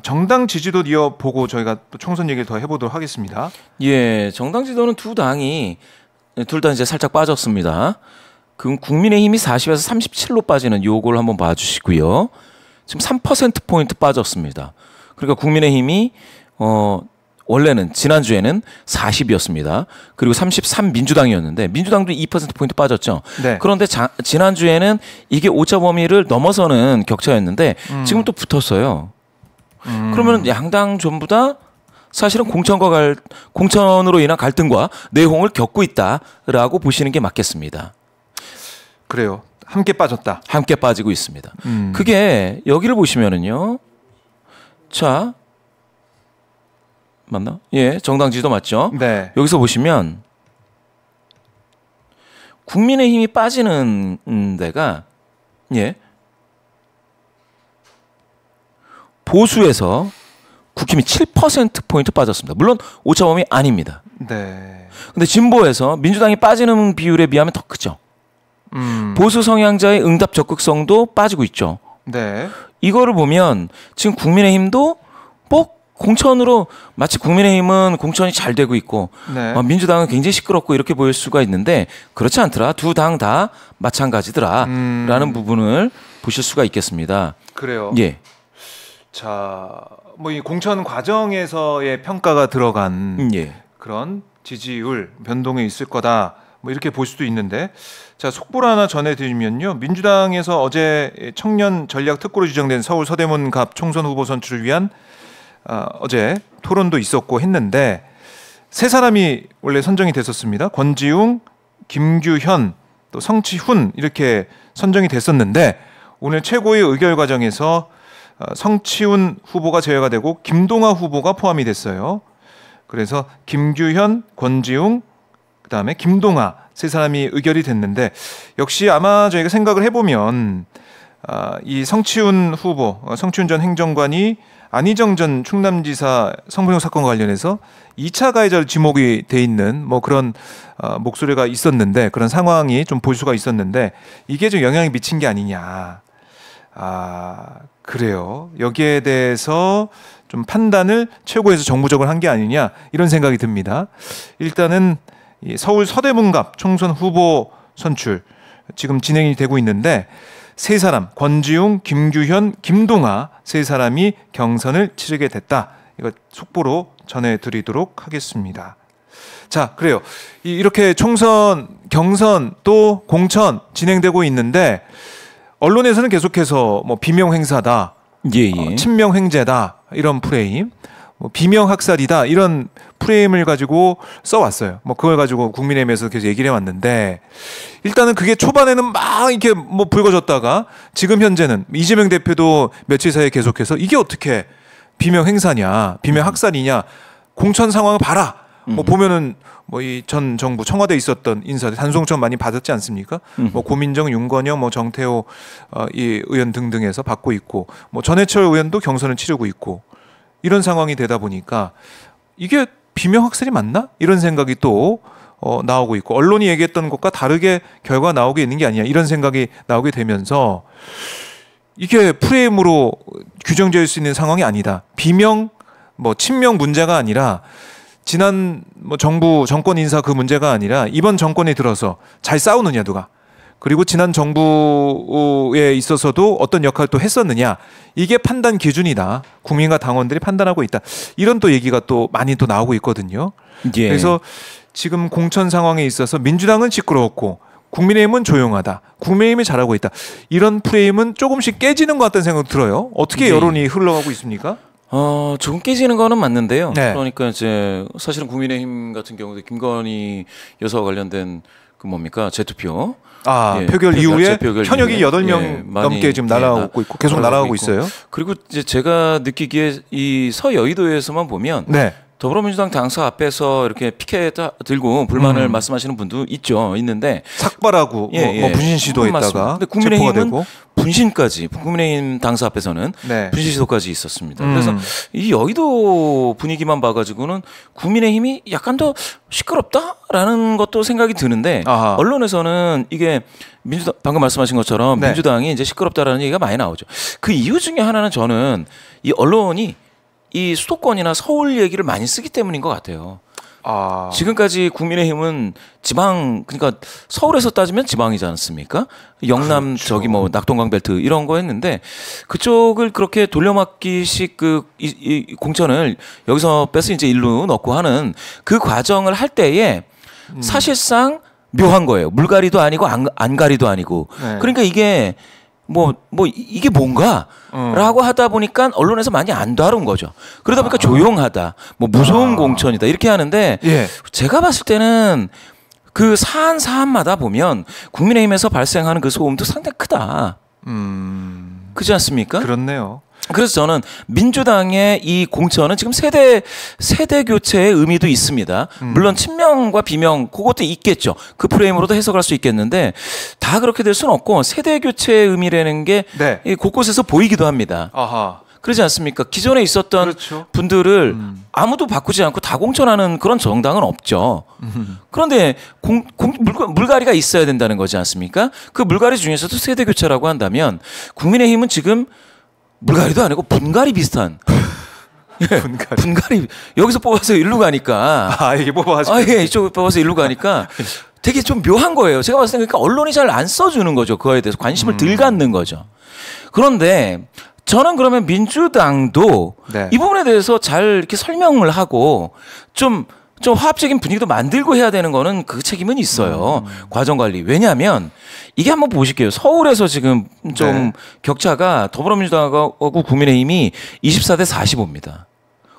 정당 지지도 이어보고 저희가 또 총선 얘기를 더 해보도록 하겠습니다. 예, 정당 지도는 두 당이 둘 다 이제 살짝 빠졌습니다. 그럼 국민의힘이 40에서 37로 빠지는 요걸 한번 봐주시고요. 지금 3%포인트 빠졌습니다. 그러니까 국민의힘이 원래는 지난주에는 40이었습니다. 그리고 33 민주당이었는데 민주당도 2%포인트 빠졌죠. 네. 그런데 지난주에는 이게 오차 범위를 넘어서는 격차였는데 지금 또 붙었어요. 그러면 양당 전부 다 사실은 공천으로 인한 갈등과 내홍을 겪고 있다라고 보시는 게 맞겠습니다. 그래요. 함께 빠졌다. 함께 빠지고 있습니다. 그게 여기를 보시면은요. 자, 맞나? 예, 정당 지지도 맞죠? 네. 여기서 보시면 국민의힘이 빠지는 데가 예. 보수에서 국힘이 7%포인트 빠졌습니다. 물론 오차범위 아닙니다. 네. 근데 진보에서 민주당이 빠지는 비율에 비하면 더 크죠. 보수 성향자의 응답 적극성도 빠지고 있죠. 네. 이거를 보면 지금 국민의힘도 뭐 공천으로 마치 국민의힘은 공천이 잘 되고 있고 네. 민주당은 굉장히 시끄럽고 이렇게 보일 수가 있는데 그렇지 않더라. 두 당 다 마찬가지더라라는 부분을 보실 수가 있겠습니다. 그래요. 예. 자, 뭐 이 공천 과정에서의 평가가 들어간 예. 그런 지지율 변동이 있을 거다. 뭐 이렇게 볼 수도 있는데, 자, 속보를 하나 전해드리면요, 민주당에서 어제 청년 전략 특구로 지정된 서울 서대문 갑 총선 후보 선출을 위한 어제 토론도 있었고 했는데 세 사람이 원래 선정이 됐었습니다. 권지웅, 김규현, 또 성치훈 이렇게 선정이 됐었는데 오늘 최고의 의결 과정에서 성치훈 후보가 제외가 되고 김동아 후보가 포함이 됐어요. 그래서 김규현, 권지웅, 그다음에 김동아 세 사람이 의결이 됐는데 역시 아마 저희가 생각을 해보면 이 성치훈 후보, 성치훈 전 행정관이 안희정 전 충남지사 성폭력 사건과 관련해서 2차 가해자로 지목이 돼 있는 뭐 그런 목소리가 있었는데 그런 상황이 좀 볼 수가 있었는데 이게 좀 영향이 미친 게 아니냐. 그래요. 여기에 대해서 좀 판단을 최고에서 정부적으로 한 게 아니냐 이런 생각이 듭니다. 일단은 이 서울 서대문갑 총선 후보 선출 지금 진행이 되고 있는데 세 사람 권지웅, 김규현, 김동아 세 사람이 경선을 치르게 됐다. 이거 속보로 전해드리도록 하겠습니다. 자, 그래요. 이렇게 총선, 경선 또 공천 진행되고 있는데 언론에서는 계속해서 뭐 비명 행사다, 친명 횡재다 이런 프레임, 뭐 비명 학살이다 이런 프레임을 가지고 써왔어요. 뭐 그걸 가지고 국민의힘에서 계속 얘기를 해왔는데 일단은 그게 초반에는 막 이렇게 뭐 불거졌다가 지금 현재는 이재명 대표도 며칠 사이에 계속해서 이게 어떻게 비명 행사냐, 비명 학살이냐, 공천 상황을 봐라. 뭐 보면은 뭐 이 전 정부 청와대에 있었던 인사들 단송청 많이 받았지 않습니까? 뭐 고민정, 윤건영, 뭐 정태호 이 의원 등등에서 받고 있고 뭐 전해철 의원도 경선을 치르고 있고 이런 상황이 되다 보니까 이게 비명 학살이 맞나? 이런 생각이 또 나오고 있고 언론이 얘기했던 것과 다르게 결과가 나오게 있는 게 아니냐 이런 생각이 나오게 되면서 이게 프레임으로 규정될 수 있는 상황이 아니다. 비명, 뭐 친명 문제가 아니라 지난 뭐 정부 정권 인사 그 문제가 아니라 이번 정권에 들어서 잘 싸우느냐 누가 그리고 지난 정부에 있어서도 어떤 역할을 또 했었느냐 이게 판단 기준이다. 국민과 당원들이 판단하고 있다. 이런 또 얘기가 또 많이 또 나오고 있거든요. 예. 그래서 지금 공천 상황에 있어서 민주당은 시끄러웠고 국민의힘은 조용하다. 국민의힘이 잘하고 있다. 이런 프레임은 조금씩 깨지는 것 같다는 생각이 들어요. 어떻게 여론이 흘러가고 있습니까? 조금 깨지는 거는 맞는데요. 네. 그러니까 이제 사실은 국민의힘 같은 경우도 김건희 여사와 관련된 그 뭡니까 재투표 표결 이후에 현역이 8명 예, 넘게 지금 날아오고 있고 계속 날아가고 있어요. 그리고 이제 제가 느끼기에 이 서여의도에서만 보면 네. 더불어민주당 당사 앞에서 이렇게 피켓 들고 불만을 말씀하시는 분도 있는데 삭발하고 뭐 분신 시도했다가 근데 체포가 국민의힘은 되고 분신까지 국민의힘 당사 앞에서는 네. 분신 시도까지 있었습니다. 그래서 이 여의도 분위기만 봐가지고는 국민의힘이 약간 더 시끄럽다라는 것도 생각이 드는데 아하. 언론에서는 이게 민주당 방금 말씀하신 것처럼 네. 민주당이 이제 시끄럽다라는 얘기가 많이 나오죠. 그 이유 중에 하나는 저는 이 언론이 이 수도권이나 서울 얘기를 많이 쓰기 때문인 것 같아요. 아. 지금까지 국민의힘은 지방 그러니까 서울에서 따지면 지방이지 않습니까? 영남 그렇죠. 저기 뭐 낙동강 벨트 이런 거 했는데 그쪽을 그렇게 돌려막기식 이 공천을 여기서 빼서 이제 일로 넣고 하는 그 과정을 할 때에 사실상 묘한 거예요. 물갈이도 아니고 안갈이도 아니고. 네. 그러니까 이게 이게 뭔가? 라고 하다 보니까 언론에서 많이 안 다룬 거죠. 그러다 보니까 조용하다. 뭐 무서운 공천이다. 이렇게 하는데 예. 제가 봤을 때는 그 사안마다 보면 국민의힘에서 발생하는 그 소음도 상당히 크다. 그렇지 않습니까? 그렇네요. 그래서 저는 민주당의 이 공천은 지금 세대 교체의 의미도 있습니다. 물론 친명과 비명 그것도 있겠죠. 그 프레임으로도 해석할 수 있겠는데 다 그렇게 될 수는 없고 세대 교체의 의미라는 게 네. 곳곳에서 보이기도 합니다. 아하. 그러지 않습니까? 기존에 있었던 그렇죠. 분들을 아무도 바꾸지 않고 다 공천하는 그런 정당은 없죠. 그런데 물갈이가 있어야 된다는 거지 않습니까? 그 물갈이 중에서도 세대 교체라고 한다면 국민의힘은 지금 물갈이도 아니고 분갈이 비슷한. 분갈이 여기서 뽑아서 일로 가니까. 이게 뽑아가지고. 이쪽 뽑아서 일로 가니까 되게 좀 묘한 거예요. 제가 봤을 때 그러니까 언론이 잘 안 써주는 거죠. 그거에 대해서 관심을 덜 갖는 거죠. 그런데 저는 그러면 민주당도 네. 이 부분에 대해서 잘 이렇게 설명을 하고 좀 화합적인 분위기도 만들고 해야 되는 거는 그 책임은 있어요. 과정 관리. 왜냐하면 이게 한번 보실게요. 서울에서 지금 좀 네. 격차가 더불어민주당하고 국민의힘이 24대 45입니다.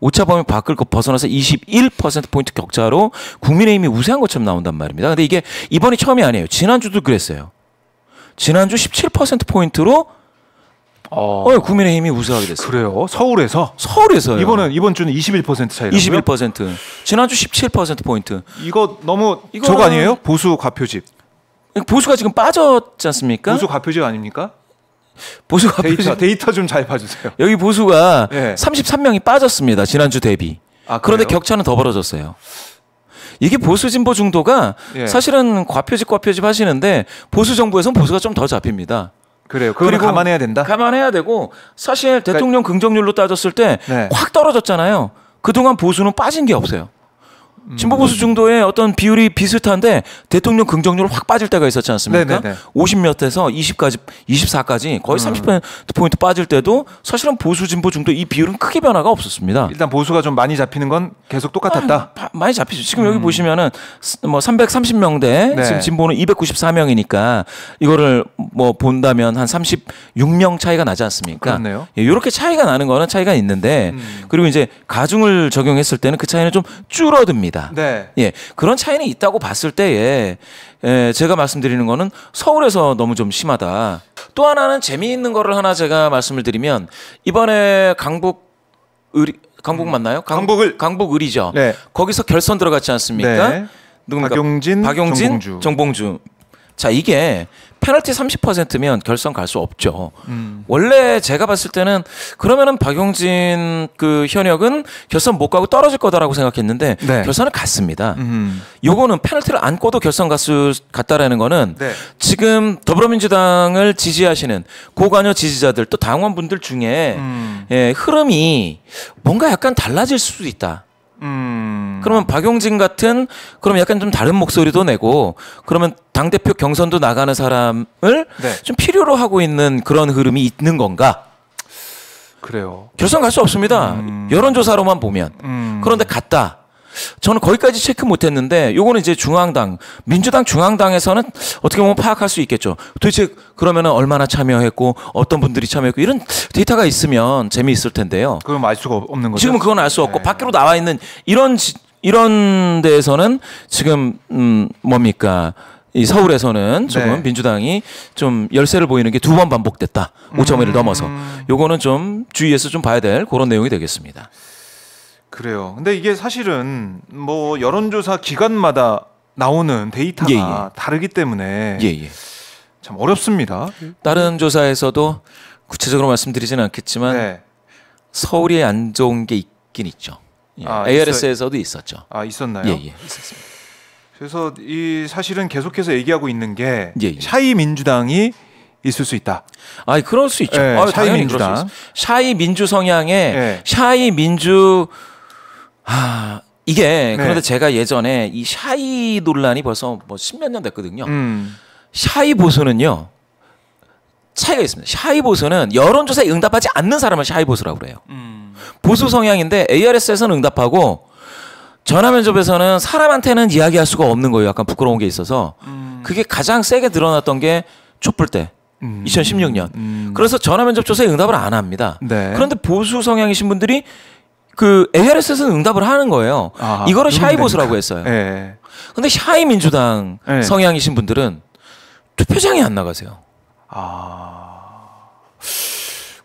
오차범위 밖을 벗어나서 21%포인트 격차로 국민의힘이 우세한 것처럼 나온단 말입니다. 근데 이게 이번이 처음이 아니에요. 지난주도 그랬어요. 지난주 17%포인트로 국민의힘이 우세하게 됐어요. 그래요. 서울에서요. 이번 주는 21% 차이라고요? 21%. 지난주 17%포인트. 이거 너무 이거는- 저거 아니에요? 보수 과표집. 보수가 지금 빠졌지 않습니까? 보수 과표집 아닙니까? 보수가 데이터 좀 잘 봐주세요. 여기 보수가 예. 33명이 빠졌습니다. 지난주 대비. 그런데 그래요? 격차는 더 벌어졌어요. 이게 보수 진보 중도가 예. 사실은 과표집 하시는데 보수 정부에서는 보수가 좀 더 잡힙니다. 그래요. 그걸 그리고 감안해야 된다. 감안해야 되고 사실 대통령 긍정률로 따졌을 때 네. 확 떨어졌잖아요. 그동안 보수는 빠진 게 없어요. 진보 보수 중도의 어떤 비율이 비슷한데 대통령 긍정률 확 빠질 때가 있었지 않습니까? 네네네. 50몇에서 20까지 24까지 거의 30% 빠질 때도 사실은 보수 진보 중도 이 비율은 크게 변화가 없었습니다. 일단 보수가 좀 많이 잡히는 건 계속 똑같았다. 많이 잡히죠. 지금 여기 보시면은 뭐 330명대 네. 지금 진보는 294명이니까 이거를 뭐 본다면 한 36명 차이가 나지 않습니까? 그렇네요. 이렇게 차이가 나는 거는 차이가 있는데 그리고 이제 가중을 적용했을 때는 그 차이는 좀 줄어듭니다. 네. 예, 그런 차이는 있다고 봤을 때에 제가 말씀드리는 거는 서울에서 너무 좀 심하다. 또 하나는 재미있는 거를 하나 제가 말씀을 드리면 이번에 강북 맞나요? 강북을이죠. 네. 거기서 결선 들어갔지 않습니까? 네. 누굽니까? 박용진, 정봉주. 자, 이게 페널티 30%면 결선 갈 수 없죠. 원래 제가 봤을 때는 그러면은 박용진 그 현역은 결선 못 가고 떨어질 거다라고 생각했는데 네. 결선을 갔습니다. 요거는 페널티를 안고도 결선 갔다라는 거는 네. 지금 더불어민주당을 지지하시는 고관여 지지자들 또 당원분들 중에 흐름이 뭔가 약간 달라질 수도 있다. 그러면 박용진 같은 그럼 약간 좀 다른 목소리도 내고 그러면 당대표 경선도 나가는 사람을 네. 좀 필요로 하고 있는 그런 흐름이 있는 건가? 그래요. 결선 갈 수 없습니다. 여론조사로만 보면. 그런데 갔다. 저는 거기까지 체크 못했는데 요거는 이제 민주당 중앙당에서는 어떻게 보면 파악할 수 있겠죠. 도대체 그러면은 얼마나 참여했고 어떤 분들이 참여했고 이런 데이터가 있으면 재미있을 텐데요. 그럼 알 수가 없는 거죠. 지금은 그건 알 수 없고 네. 밖으로 나와 있는 이런 데에서는 지금 뭡니까? 이 서울에서는 조금 네. 민주당이 좀 열세를 보이는 게 두 번 반복됐다. 5.1을 넘어서. 요거는 좀 주의해서 좀 봐야 될 그런 내용이 되겠습니다. 그래요. 근데 이게 사실은 뭐 여론조사 기관마다 나오는 데이터가 예, 예. 다르기 때문에 예. 참 어렵습니다. 다른 조사에서도 구체적으로 말씀드리지는 않겠지만 네. 서울이 안 좋은 게 있긴 있죠. 예. 아, ARS에서도 있었죠. 아, 있었나요? 예, 있었습니다. 그래서 이 사실은 계속해서 얘기하고 있는 게 예. 샤이 민주당이 있을 수 있다. 아, 그럴 수 있죠. 예, 샤이 당연히 민주당. 그럴 수 있어요. 샤이 민주 성향의 예. 샤이 민주 이게 네. 그런데 제가 예전에 이 샤이 논란이 벌써 뭐 십몇 년 됐거든요. 샤이 보수는요. 차이가 있습니다. 샤이 보수는 여론조사에 응답하지 않는 사람을 샤이 보수라고 그래요. 보수 성향인데 ARS에서는 응답하고 전화면접에서는 사람한테는 이야기할 수가 없는 거예요. 약간 부끄러운 게 있어서 그게 가장 세게 드러났던 게 촛불 때 2016년. 그래서 전화면접 조사에 응답을 안 합니다. 네. 그런데 보수 성향이신 분들이 그 ARS에서는 응답을 하는 거예요. 아, 이거를 샤이 누군가. 보수라고 했어요. 예. 근데 샤이 민주당 네. 성향이신 분들은 투표장에 안 나가세요.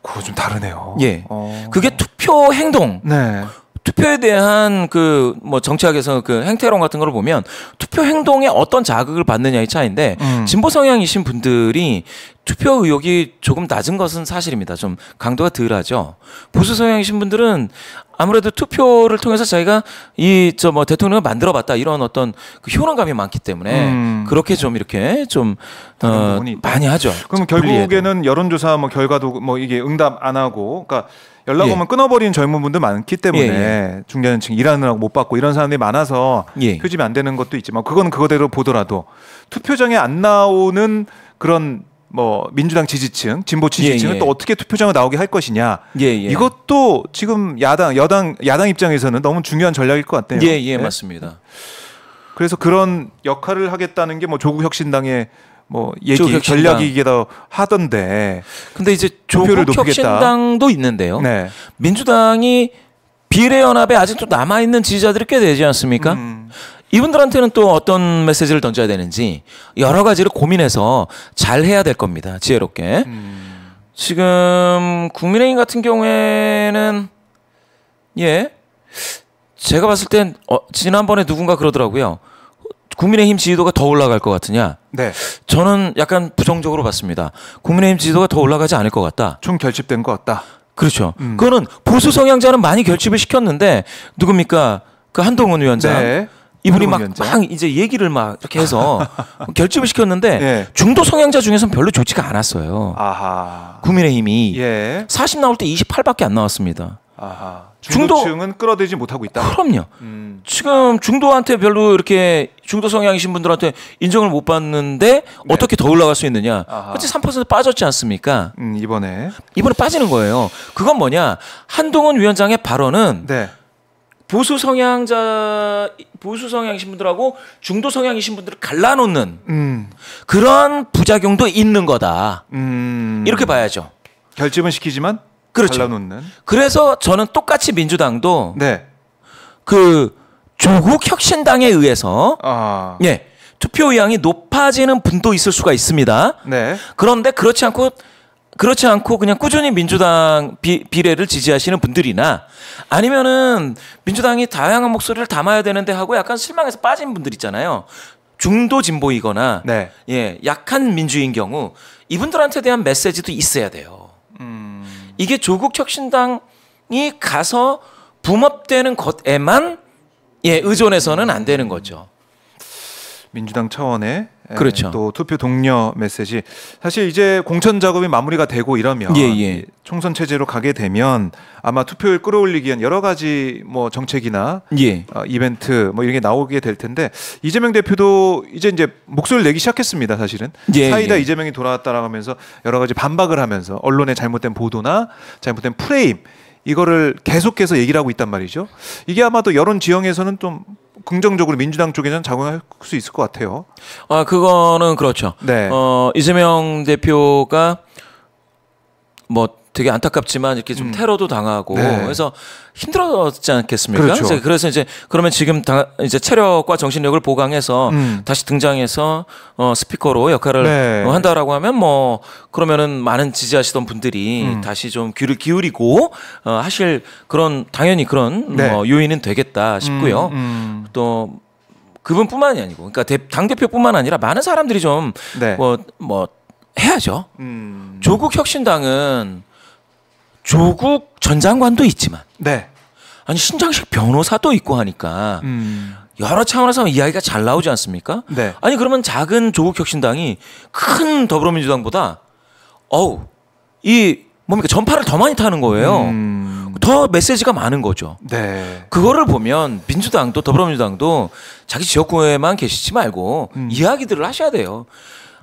그거 좀 다르네요. 예. 그게 투표 행동, 네. 투표에 대한 그 뭐 정치학에서 그 행태론 같은 걸 보면 투표 행동에 어떤 자극을 받느냐의 차이인데 진보 성향이신 분들이 투표 의욕이 조금 낮은 것은 사실입니다. 좀 강도가 덜하죠. 보수 성향이신 분들은 아무래도 투표를 통해서 자기가 이 저 뭐 대통령을 만들어봤다 이런 어떤 그 효능감이 많기 때문에 그렇게 좀 이렇게 좀 부분이 있다. 많이 하죠. 그럼 분리해도. 결국에는 여론조사 뭐 결과도 뭐 이게 응답 안 하고, 그러니까 연락 예. 오면 끊어버리는 젊은 분들 많기 때문에 예, 중년층 일하느라고 못 받고 이런 사람들이 많아서 예. 표집이 안 되는 것도 있지만 그건 그거대로 보더라도 투표장에 안 나오는 그런 뭐 민주당 지지층, 진보 지지층은 예. 또 어떻게 투표장에 나오게 할 것이냐. 예. 이것도 지금 야당 입장에서는 너무 중요한 전략일 것 같아요. 예, 맞습니다. 그래서 그런 역할을 하겠다는 게 뭐 조국 혁신당의 뭐 얘기 조국 혁신당. 전략이기도 하던데. 근데 이제 투표를 조국 높이겠다. 혁신당도 있는데요. 네. 민주당이 비례연합에 아직도 남아있는 지지자들이 꽤 되지 않습니까? 이분들한테는 또 어떤 메시지를 던져야 되는지 여러 가지를 고민해서 잘 해야 될 겁니다. 지혜롭게. 지금 국민의힘 같은 경우에는 제가 봤을 땐 지난번에 누군가 그러더라고요. 국민의힘 지지도가 더 올라갈 것 같으냐? 네. 저는 약간 부정적으로 봤습니다. 국민의힘 지지도가 더 올라가지 않을 것 같다. 좀 결집된 것 같다. 그렇죠. 그거는 보수 성향자는 많이 결집을 시켰는데 누굽니까? 그 한동훈 위원장. 네. 이분이 막 한동훈 위원장. 이제 얘기를 막 이렇게 해서 결집을 시켰는데 예. 중도 성향자 중에서는 별로 좋지가 않았어요. 아하. 국민의힘이 예. 40 나올 때 28밖에 안 나왔습니다. 아하. 중도- 중도층은 끌어들이지 못하고 있다. 그럼요. 지금 중도한테 별로 이렇게 중도 성향이신 분들한테 인정을 못 받는데 어떻게 더 올라갈 수 있느냐? 아하. 그렇지 3% 빠졌지 않습니까? 이번에. 이번에 빠지는 거예요. 그건 뭐냐? 한동훈 위원장의 발언은 네. 보수 성향이신 분들하고 중도 성향이신 분들을 갈라놓는 그런 부작용도 있는 거다. 이렇게 봐야죠. 결집은 시키지만 그렇죠. 갈라놓는. 그래서 저는 똑같이 민주당도 네. 그 조국 혁신당에 의해서 아. 투표 의향이 높아지는 분도 있을 수가 있습니다. 네. 그런데 그렇지 않고 그냥 꾸준히 민주당 비례를 지지하시는 분들이나 아니면은 민주당이 다양한 목소리를 담아야 되는데 하고 약간 실망해서 빠진 분들 있잖아요. 중도 진보이거나 네. 약한 민주인 경우 이분들한테 대한 메시지도 있어야 돼요. 이게 조국 혁신당이 가서 붐업되는 것에만 의존해서는 안 되는 거죠. 민주당 차원의 그렇죠. 또 투표 독려 메시지. 사실 이제 공천 작업이 마무리가 되고 이러면 총선 체제로 가게 되면 아마 투표율 끌어올리기 위한 여러 가지 뭐 정책이나 이벤트 뭐 이런 게 나오게 될 텐데 이재명 대표도 이제 목소리를 내기 시작했습니다. 사실은 사이다 이재명이 돌아왔다라고 하면서 여러 가지 반박을 하면서 언론의 잘못된 보도나 잘못된 프레임 이거를 계속해서 얘기를 하고 있단 말이죠. 이게 아마도 여론 지형에서는 좀 긍정적으로 민주당 쪽에는 작용할 수 있을 것 같아요. 아, 그거는 그렇죠. 네. 이재명 대표가 뭐 되게 안타깝지만 이렇게 좀 테러도 당하고 네. 그래서 힘들었지 않겠습니까? 그렇죠. 그래서 이제 그러면 지금 이제 체력과 정신력을 보강해서 다시 등장해서 스피커로 역할을 네. 한다라고 하면 뭐 그러면은 많은 지지하시던 분들이 다시 좀 귀를 기울이고 하실 그런 당연히 그런 네. 요인은 되겠다 싶고요. 또 그분뿐만이 아니고 그러니까 당 대표뿐만 아니라 많은 사람들이 좀 네. 뭐 해야죠. 조국 혁신당은 조국 전 장관도 있지만 네. 아니 신장식 변호사도 있고 하니까 여러 차원에서 이야기가 잘 나오지 않습니까? 네. 아니 그러면 작은 조국 혁신당이 큰 더불어민주당보다 이 뭡니까 전파를 더 많이 타는 거예요. 더 메시지가 많은 거죠. 네. 그거를 보면 민주당도 더불어민주당도 자기 지역구에만 계시지 말고 이야기들을 하셔야 돼요.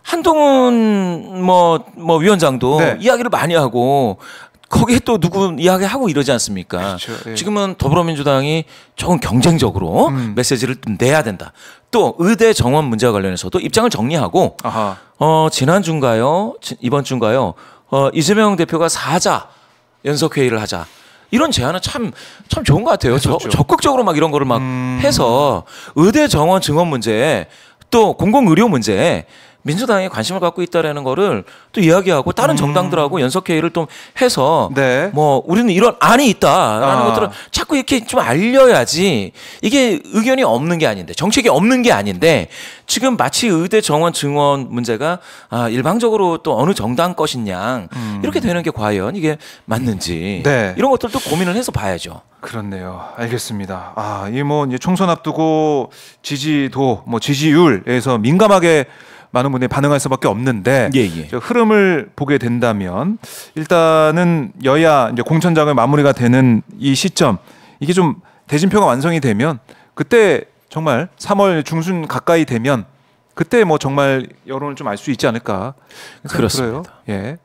한동훈 뭐 위원장도 네. 이야기를 많이 하고 거기에 또 누구 이야기하고 이러지 않습니까? 그렇죠. 예. 지금은 더불어민주당이 조금 경쟁적으로 메시지를 좀 내야 된다. 또 의대 정원 문제와 관련해서도 입장을 정리하고 아하. 지난주인가요? 이번 주인가요? 이재명 대표가 4자 연석회의를 하자. 이런 제안은 참 좋은 것 같아요. 적극적으로 막 이런 거를 막 해서 의대 정원 증원 문제에 또 공공의료 문제에 민주당이 관심을 갖고 있다라는 거를 또 이야기하고 다른 정당들하고 연석회의를 좀 해서 네. 뭐 우리는 이런 안이 있다라는 것들을 자꾸 이렇게 좀 알려야지 이게 의견이 없는 게 아닌데 정책이 없는 게 아닌데 지금 마치 의대 정원 증원 문제가 일방적으로 또 어느 정당 것이냐 이렇게 되는 게 과연 이게 맞는지 네. 이런 것들도 고민을 해서 봐야죠. 그렇네요. 알겠습니다. 이 뭐 이제 총선 앞두고 지지도 뭐 지지율에서 민감하게 많은 분들이 반응할 수밖에 없는데 예. 저 흐름을 보게 된다면 일단은 여야 이제 공천장을 마무리가 되는 이 시점 이게 좀 대진표가 완성이 되면 그때 정말 3월 중순 가까이 되면 그때 뭐 정말 여론을 좀 알 수 있지 않을까 생각이 들어요. 그렇습니다. 예.